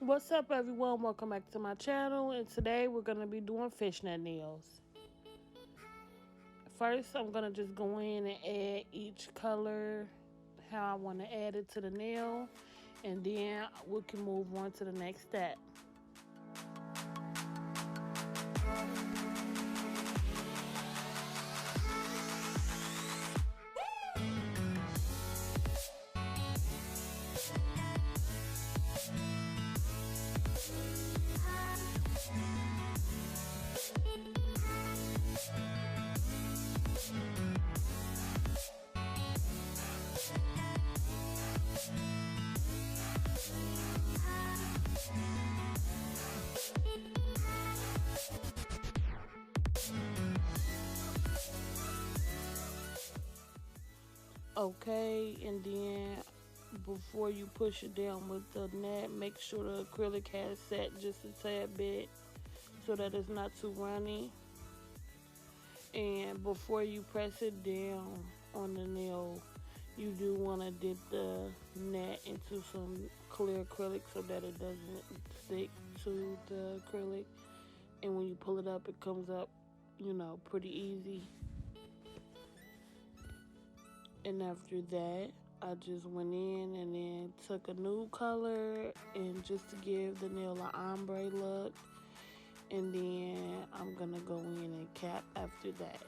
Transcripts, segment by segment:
What's up, everyone? Welcome back to my channel, and today we're going to be doing fishnet nails. First, I'm going to just go in and add each color how I want to add it to the nail, and then we can move on to the next step. Okay, and then before you push it down with the net, make sure the acrylic has set just a tad bit so that it's not too runny. And before you press it down on the nail, you do want to dip the net into some clear acrylic so that it doesn't stick to the acrylic. And when you pull it up, it comes up, pretty easy. And after that, I just went in and then took a nude color and just to give the nail an ombre look. And then I'm going to go in and cap after that.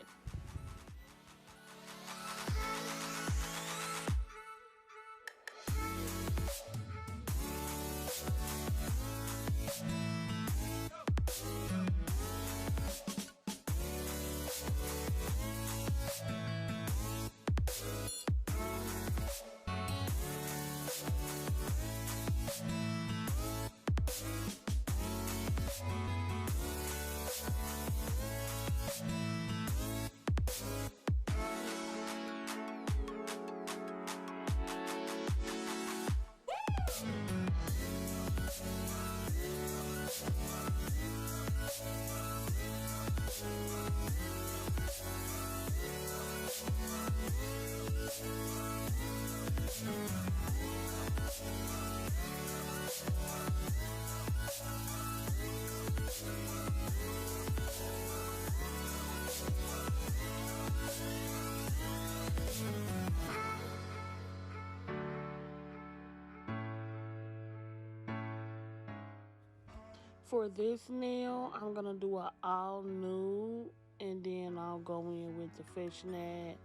For this nail, I'm going to do an all nude, and then I'll go in with the fishnet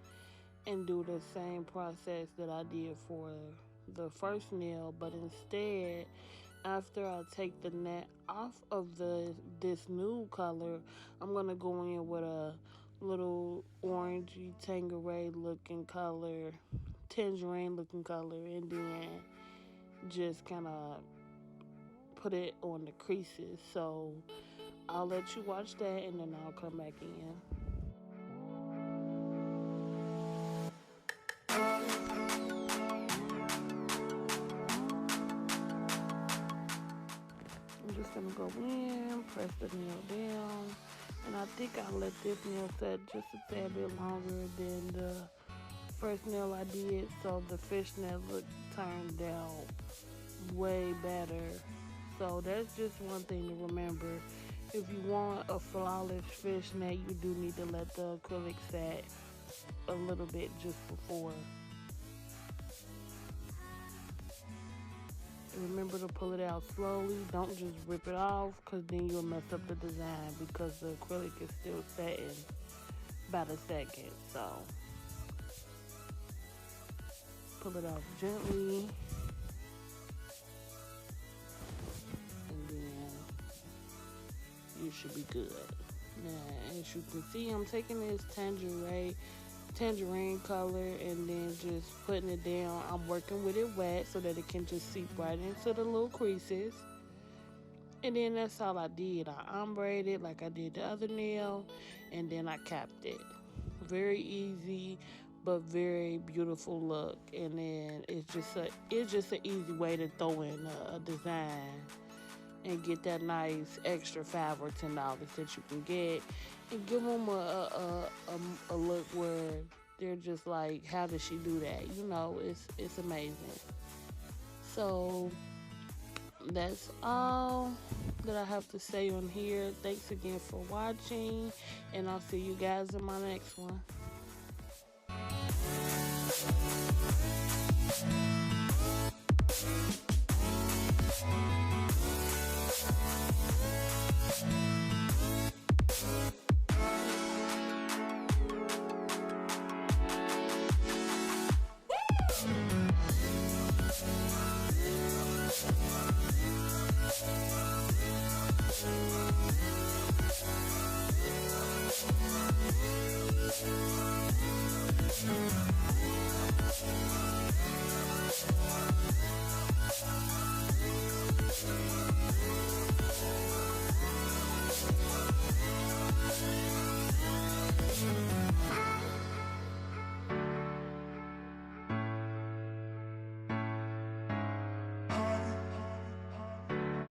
and do the same process that I did for the first nail. But instead, after I take the net off of this nude color, I'm going to go in with a little orangey tangerine looking color, tangerine looking color, and then just kind of put it on the creases. So I'll let you watch that and then I'll come back in. I'm just gonna go in, press the nail down, and I think I let this nail set just a tad bit longer than the first nail I did, so the fishnet look turned out way better. So that's just one thing to remember. If you want a flawless fishnet, you do need to let the acrylic set a little bit just before. Remember to pull it out slowly. Don't just rip it off, because then you'll mess up the design because the acrylic is still setting by the second. So pull it off gently. You should be good. Now, as you can see, I'm taking this tangerine color and then just putting it down. I'm working with it wet so that it can just seep right into the little creases. And then that's all I did. I ombre it like I did the other nail, and then I capped it. Very easy, but very beautiful look. And then it's just an easy way to throw in a design and get that nice extra $5 or $10 that you can get, and give them a look where they're just like, how did she do that? It's amazing. So that's all that I have to say on here. Thanks again for watching, and I'll see you guys in my next one.